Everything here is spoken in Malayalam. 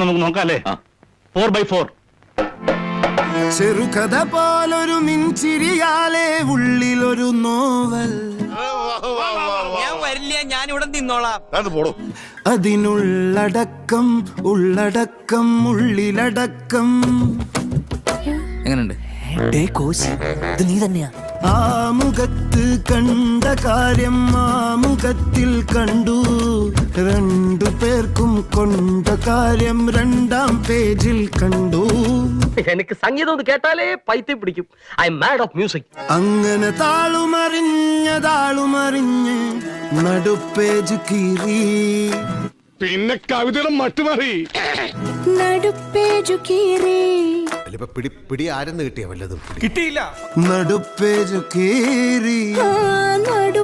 നമുക്ക് നോക്കാം അല്ലേ? 4x4. ചെറുകഥ പോലൊരു മിൻചിരിയാലേ ഉള്ളിലൊരു നോവൽ. ഞാൻ വരില്ല, ഞാൻ ഇവിടെ നിന്നോളാം. അതിനുള്ളടക്കം ഉള്ളടക്കം ഉള്ളിലടക്കം. എങ്ങനെയുണ്ട്? ഇത് നീ തന്നെയാ? ആ മുഖത്ത് കണ്ട കാര്യം ആ മുഖത്തിൽ കണ്ടു. രണ്ടു പേർക്കും കൊണ്ട കാര്യം രണ്ടാം പേജിൽ കണ്ടു. എനിക്ക് സംഗീതം കേട്ടാലേ പൈത്തി പിടിക്കും. I M mad of music. അങ്ങനെ താളുമറിഞ്ഞ് നടുപ്പേജ് കീറി. പിന്നെ കവിതയുടെ മട്ടുമാറി നടുപ്പേജു കീറി. പിടി ആരെന്ന് കിട്ടിയ വല്ലതും കിട്ടിയില്ല. നടുപ്പേജ് കീറി.